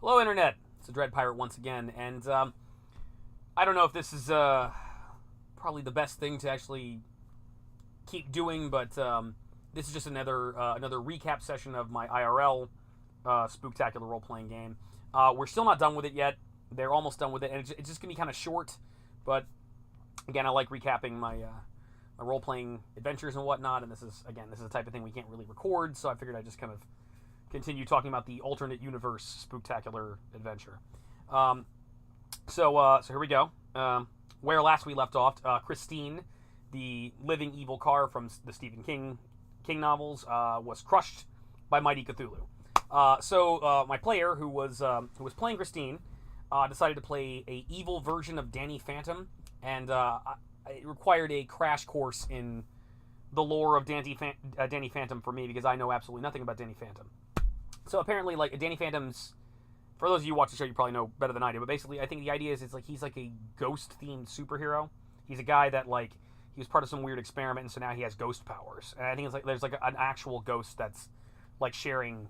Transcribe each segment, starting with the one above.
Hello, Internet. It's the Dreadpirate once again, and I don't know if this is probably the best thing to actually keep doing, but this is just another recap session of my IRL Spooktacular role-playing game. We're still not done with it yet. They're almost done with it, and it's just gonna be kind of short. But again, I like recapping my role-playing adventures and whatnot. And this is the type of thing we can't really record, so I figured I'd just kind of continue talking about the alternate universe Spooktacular adventure. So here we go. Where last we left off, Christine, the living evil car from the Stephen King novels, was crushed by mighty Cthulhu. So my player, who was playing Christine, decided to play a evil version of Danny Phantom, and it required a crash course in the lore of Danny Phantom for me, because I know absolutely nothing about Danny Phantom. So apparently, like, Danny Phantom's, for those of you who watch the show, you probably know better than I do, but basically I think the idea is he's like a ghost-themed superhero. He's a guy that, like, he was part of some weird experiment, and so now he has ghost powers. And I think it's like there's like an actual ghost that's like sharing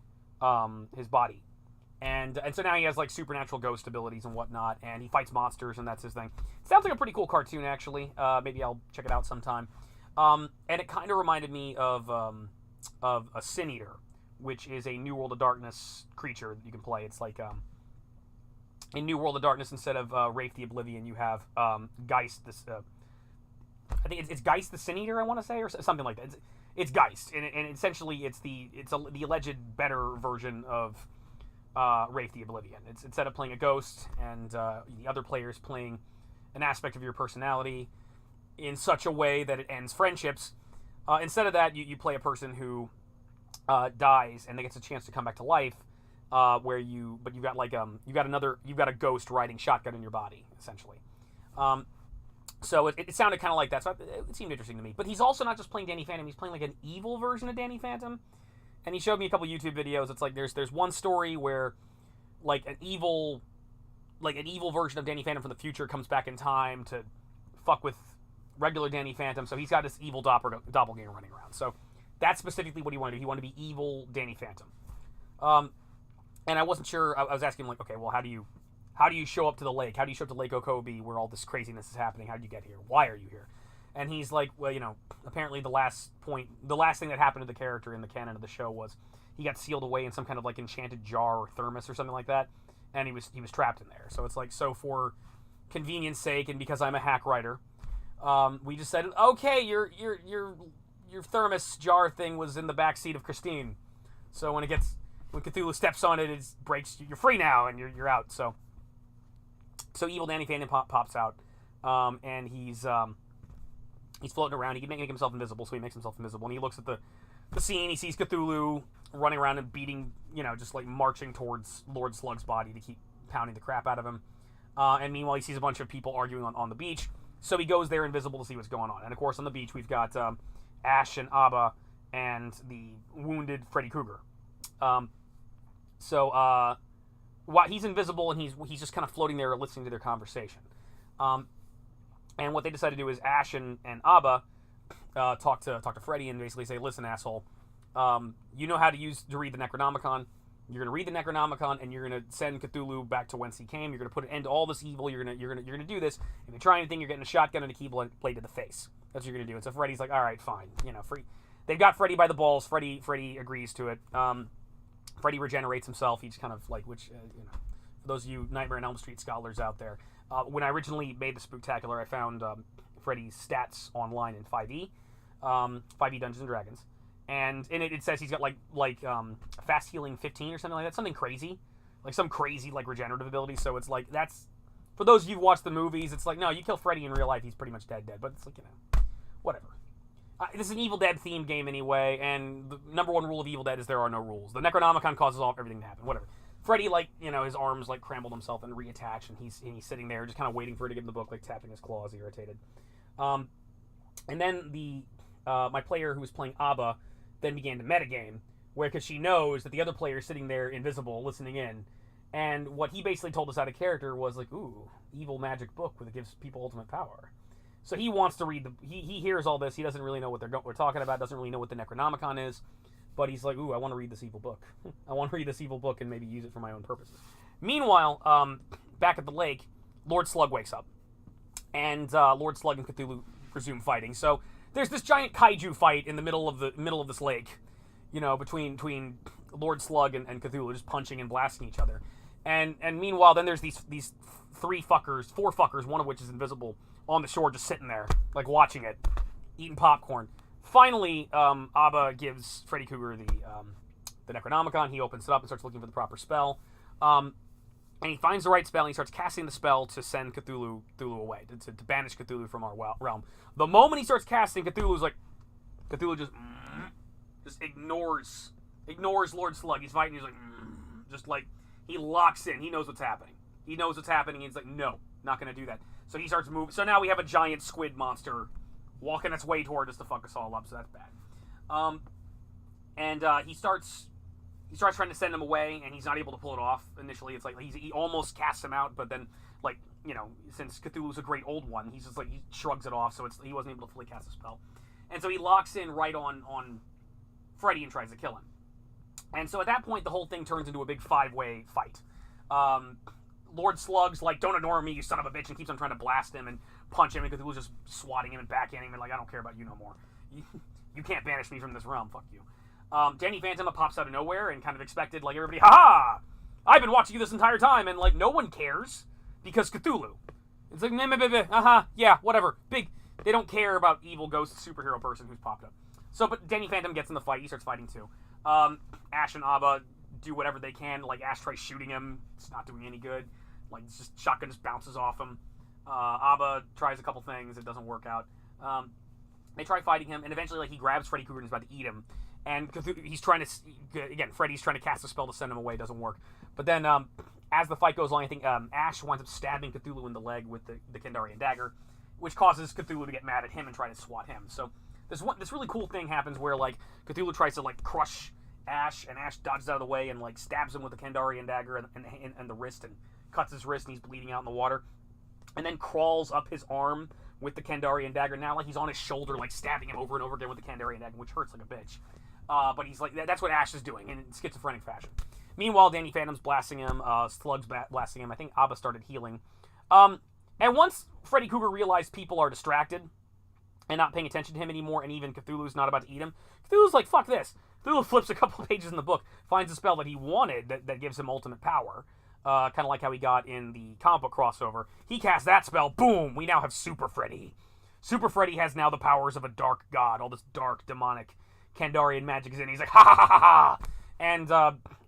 his body. And so now he has like supernatural ghost abilities and whatnot, and he fights monsters, and that's his thing. Sounds like a pretty cool cartoon, actually. Maybe I'll check it out sometime. And it kind of reminded me of a Sin Eater, which is a New World of Darkness creature that you can play. It's like in New World of Darkness, instead of Wraith the Oblivion, you have Geist. This I think it's Geist the Sin Eater, I want to say, or something like that. It's Geist, and essentially it's the alleged better version of Wraith the Oblivion. It's instead of playing a ghost and the other players playing an aspect of your personality in such a way that it ends friendships. Instead of that, you play a person who dies and they gets a chance to come back to life, but you've got a ghost riding shotgun in your body, essentially. So it sounded kind of like that, so it seemed interesting to me. But he's also not just playing Danny Phantom; he's playing like an evil version of Danny Phantom. And he showed me a couple YouTube videos. It's like there's one story where like an evil version of Danny Phantom from the future comes back in time to fuck with regular Danny Phantom. So he's got this evil doppelganger running around. So that's specifically what he wanted to do. He wanted to be evil Danny Phantom. And I wasn't sure. I was asking him, like, okay, well, how do you show up to the lake? How do you show up to Lake Okobe where all this craziness is happening? How did you get here? Why are you here? And he's like, well, apparently the last thing that happened to the character in the canon of the show was he got sealed away in some kind of like enchanted jar or thermos or something like that, and he was trapped in there. So it's like, so for convenience sake, and because I'm a hack writer, we just said, okay, your thermos jar thing was in the back seat of Christine. So when Cthulhu steps on it, it breaks. You're free now, and you're out. So evil Danny Phantom pops out, and he's floating around. He can make himself invisible, so he makes himself invisible. And he looks at the scene. He sees Cthulhu running around and beating, just like marching towards Lord Slug's body to keep pounding the crap out of him. And meanwhile, he sees a bunch of people arguing on the beach. So he goes there invisible to see what's going on. And of course, on the beach, we've got Ash and Abba and the wounded Freddy Krueger. So while he's invisible and he's just kind of floating there listening to their conversation. And what they decide to do is Ash and Abba talk to Freddy and basically say, listen, asshole, you know how to read the Necronomicon. You're going to read the Necronomicon, and you're going to send Cthulhu back to whence he came. You're going to put an end to all this evil. You're going to do this. If you try anything, you're getting a shotgun and a keyblade to the face. That's what you're going to do. And so Freddy's like, all right, fine. They've got Freddy by the balls. Freddy agrees to it. Freddy regenerates himself. He's kind of like, for those of you Nightmare on Elm Street scholars out there, when I originally made the Spooktacular, I found Freddy's stats online in 5e, 5e Dungeons and Dragons, and in it says he's got like fast healing 15 or something like that, something crazy, like some crazy like regenerative ability. So it's like, that's, for those of you who watch the movies, it's like, no, you kill Freddy in real life, he's pretty much dead, but it's like, whatever. This is an Evil Dead themed game anyway, and the number one rule of Evil Dead is there are no rules. The Necronomicon causes everything to happen, whatever. Freddy, his arms, crambled himself and reattached, and he's sitting there just kind of waiting for it to get in the book, tapping his claws, irritated. And then my player, who was playing Abba, then began to metagame, because she knows that the other player is sitting there invisible, listening in, and what he basically told us out of character was like, ooh, evil magic book that gives people ultimate power. So he wants to read he hears all this, he doesn't really know what we're talking about, doesn't really know what the Necronomicon is, but he's like, ooh, I want to read this evil book. I want to read this evil book and maybe use it for my own purposes. Meanwhile, back at the lake, Lord Slug wakes up, and Lord Slug and Cthulhu resume fighting. So there's this giant kaiju fight in the middle of this lake, between Lord Slug and Cthulhu, just punching and blasting each other. And meanwhile, then there's these four fuckers, one of which is invisible, on the shore, just sitting there, like watching it, eating popcorn. Finally, Abba gives Freddy Krueger the Necronomicon. He opens it up and starts looking for the proper spell. And he finds the right spell, and he starts casting the spell to send Cthulhu away, to banish Cthulhu from our realm. The moment he starts casting, Cthulhu just ignores Lord Slug. He's fighting, he's like, just like, he locks in. He knows what's happening. He's like, no, not going to do that. So he starts moving. So now we have a giant squid monster walking its way toward us to fuck us all up, so that's bad. He starts trying to send him away, and he's not able to pull it off. Initially, it's like he almost casts him out, but then, since Cthulhu's a great old one, he's just like, he shrugs it off, so he wasn't able to fully cast the spell. And so he locks in right on Freddy and tries to kill him. And so at that point, the whole thing turns into a big 5-way fight. Lord Slug's like, don't ignore me, you son of a bitch, and keeps on trying to blast him and punch him, and Cthulhu's just swatting him and backhanding him, and like, I don't care about you no more. You can't banish me from this realm, fuck you. Danny Phantom pops out of nowhere and kind of expected, like, everybody, ha-ha! I've been watching you this entire time, and like, no one cares, because Cthulhu. It's like, yeah, whatever. They don't care about evil ghost superhero person who's popped up. So, but Danny Phantom gets in the fight, he starts fighting too. Ash and Abba do whatever they can, like, Ash tries shooting him, it's not doing any good. Like, just shotgun just bounces off him. Abba tries a couple things, it doesn't work out. They try fighting him, and eventually, like, he grabs Freddy Krueger and is about to eat him. And Freddy's trying to cast a spell to send him away, doesn't work. But then, as the fight goes along, I think Ash winds up stabbing Cthulhu in the leg with the Kandarian dagger, which causes Cthulhu to get mad at him and try to swat him. So this really cool thing happens where, like, Cthulhu tries to, like, crush Ash, and Ash dodges out of the way and, like, stabs him with the Kandarian dagger and the wrist, and cuts his wrist, and he's bleeding out in the water. And then crawls up his arm with the Kandarian dagger. Now, like, he's on his shoulder, like, stabbing him over and over again with the Kandarian dagger, which hurts like a bitch. But he's like, that's what Ash is doing in schizophrenic fashion. Meanwhile, Danny Phantom's blasting him, Slug's blasting him. I think Abba started healing. And once Freddy Krueger realized people are distracted and not paying attention to him anymore, and even Cthulhu's not about to eat him, Cthulhu's like, fuck this. Cthulhu flips a couple pages in the book, finds a spell that he wanted that gives him ultimate power. Kind of like how he got in the comic book crossover. He casts that spell, boom, we now have Super Freddy. Super Freddy has now the powers of a dark god, all this dark, demonic Kandarian magic is in. He's like, ha ha ha ha ha! And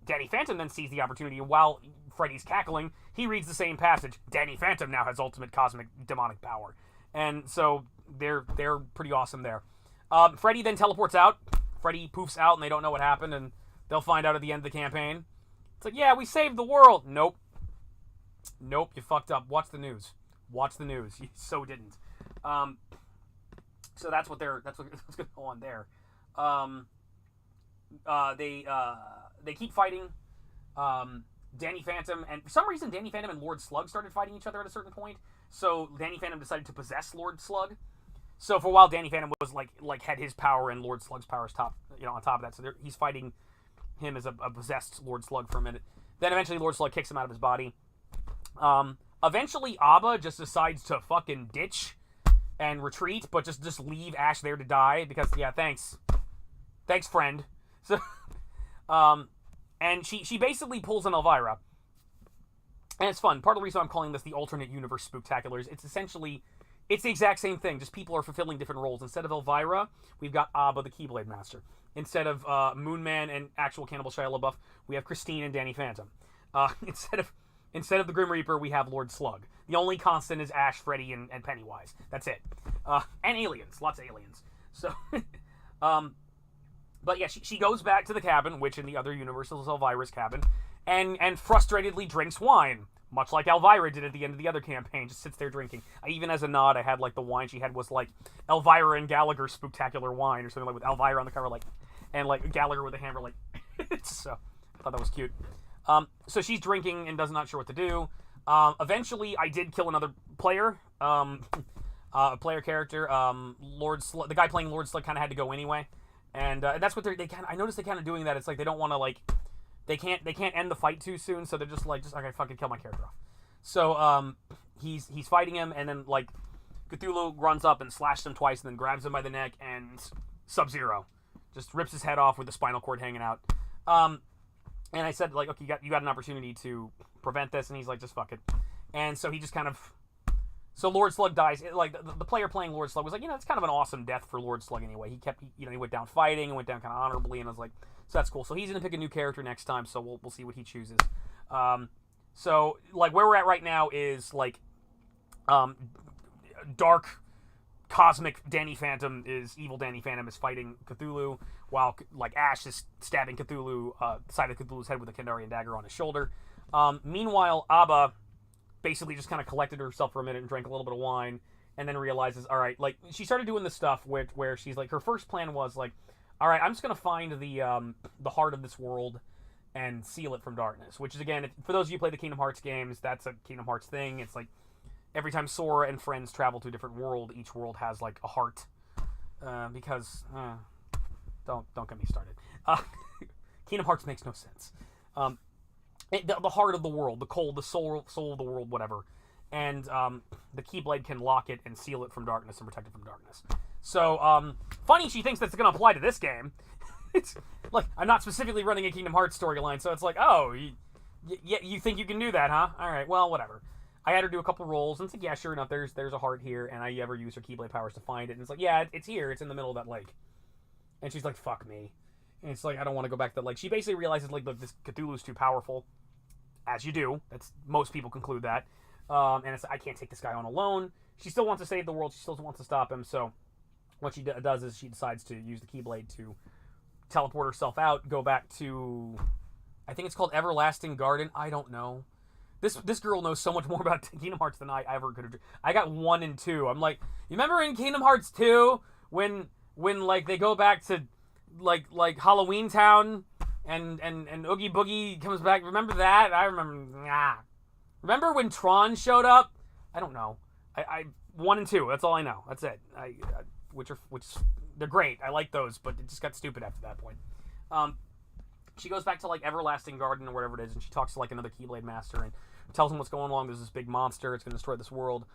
Danny Phantom then sees the opportunity, and while Freddy's cackling, he reads the same passage. Danny Phantom now has ultimate cosmic demonic power. And so they're pretty awesome there. Freddy then teleports out. Freddy poofs out, and they don't know what happened, and they'll find out at the end of the campaign. It's like, yeah, we saved the world. Nope, you fucked up. Watch the news. You so didn't. So that's what's going on there. They keep fighting. Danny Phantom, and for some reason, Danny Phantom and Lord Slug started fighting each other at a certain point. So Danny Phantom decided to possess Lord Slug. So for a while, Danny Phantom was like had his power and Lord Slug's power on top of that. So he's fighting him as a possessed Lord Slug for a minute. Then eventually, Lord Slug kicks him out of his body. Eventually, Abba just decides to fucking ditch and retreat, but just leave Ash there to die because, yeah, thanks, friend. So, and she basically pulls an Elvira, and it's fun. Part of the reason I'm calling this the alternate universe Spooktacular is it's the exact same thing. Just people are fulfilling different roles. Instead of Elvira, we've got Abba, the Keyblade Master. Instead of Moonman and actual Cannibal Shia LaBeouf, we have Christine and Danny Phantom. Instead of the Grim Reaper, we have Lord Slug. The only constant is Ash, Freddy, and Pennywise. That's it. And aliens. Lots of aliens. So, but yeah, she goes back to the cabin, which in the other universe is Elvira's cabin, and frustratedly drinks wine. Much like Elvira did at the end of the other campaign, just sits there drinking. Even as a nod, I had, like, the wine she had was, like, Elvira and Gallagher's Spooktacular wine, or something, like, with Elvira on the cover, like, and, like, Gallagher with a hammer, like, so, I thought that was cute. So she's drinking and not sure what to do. Eventually, I did kill another player, a player character, Lord Slug. The guy playing Lord Slug kind of had to go anyway, and that's what I noticed they kind of doing that. It's like they don't want to, like, they can't end the fight too soon, so they're just like, okay, fucking kill my character off. So he's fighting him, and then like Cthulhu runs up and slashes him twice, and then grabs him by the neck, and Sub-Zero just rips his head off with the spinal cord hanging out. And I said, like, okay, you got an opportunity to prevent this, and he's like, just fuck it. And so he just kind of... So Lord Slug dies. Like, the player playing Lord Slug was like, it's kind of an awesome death for Lord Slug anyway. He went down fighting, and went down kind of honorably, and I was like, so that's cool. So he's going to pick a new character next time, so we'll see what he chooses. So, like, where we're at right now is, like, dark... Cosmic Danny Phantom is evil. Danny Phantom is fighting Cthulhu, while like Ash is stabbing Cthulhu, the side of Cthulhu's head with a Kandarian dagger on his shoulder. Meanwhile, Abba basically just kind of collected herself for a minute and drank a little bit of wine, and then realizes, all right, like she started doing this stuff where she's like, her first plan was like, all right, I'm just gonna find the heart of this world and seal it from darkness. Which is, again, for those of you who play the Kingdom Hearts games, that's a Kingdom Hearts thing. It's like, every time Sora and friends travel to a different world, each world has, like, a heart. Because, don't get me started. Kingdom Hearts makes no sense. The heart of the world, the soul of the world, whatever. And the Keyblade can lock it and seal it from darkness and protect it from darkness. So, funny she thinks that's going to apply to this game. It's like, I'm not specifically running a Kingdom Hearts storyline, so it's like, oh, you think you can do that, huh? Alright, well, whatever. I had her do a couple rolls, and it's like, yeah, sure enough, there's a heart here, and I ever use her Keyblade powers to find it, and it's like, yeah, it's here, it's in the middle of that lake. And she's like, fuck me. And it's like, I don't want to go back to that lake. She basically realizes, like, look, this Cthulhu's too powerful, as you do. Most people conclude that. And it's, I can't take this guy on alone. She still wants to save the world, she still wants to stop him, so what she does is she decides to use the Keyblade to teleport herself out, go back to, I think it's called Everlasting Garden, I don't know. This girl knows so much more about Kingdom Hearts than I ever could have. I got 1 and 2. I'm like, you remember in Kingdom Hearts 2 when like they go back to like Halloween Town and Oogie Boogie comes back? Remember that? I remember. Nah. Remember when Tron showed up? I don't know. I 1 and 2. That's all I know. That's it. Which they're great. I like those, but it just got stupid after that point. She goes back to like Everlasting Garden or whatever it is, and she talks to like another Keyblade Master and tells him what's going on. There's this big monster. It's going to destroy this world.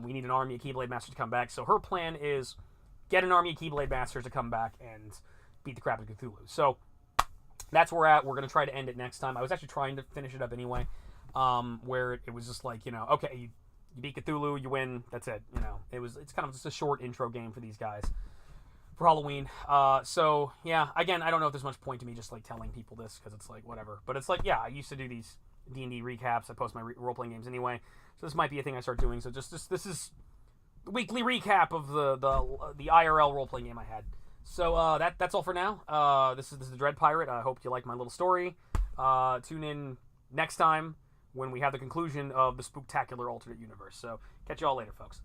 We need an army of Keyblade Masters to come back. So her plan is get an army of Keyblade Masters to come back and beat the crap out of Cthulhu. So that's where we're at. We're going to try to end it next time. I was actually trying to finish it up anyway, where it was just like, okay, you beat Cthulhu, you win, that's it. It's kind of just a short intro game for these guys for Halloween. So yeah, again, I don't know if there's much point to me just like telling people this, because it's like whatever. But it's like, yeah, I used to do these D&D recaps. I post my role-playing games anyway, so this might be a thing I start doing. So just this is the weekly recap of the IRL role-playing game I had. So that's all for now. This is the Dreadpirate. I hope you like my little story. Tune in next time when we have the conclusion of the Spooktacular alternate universe. So catch you all later, folks.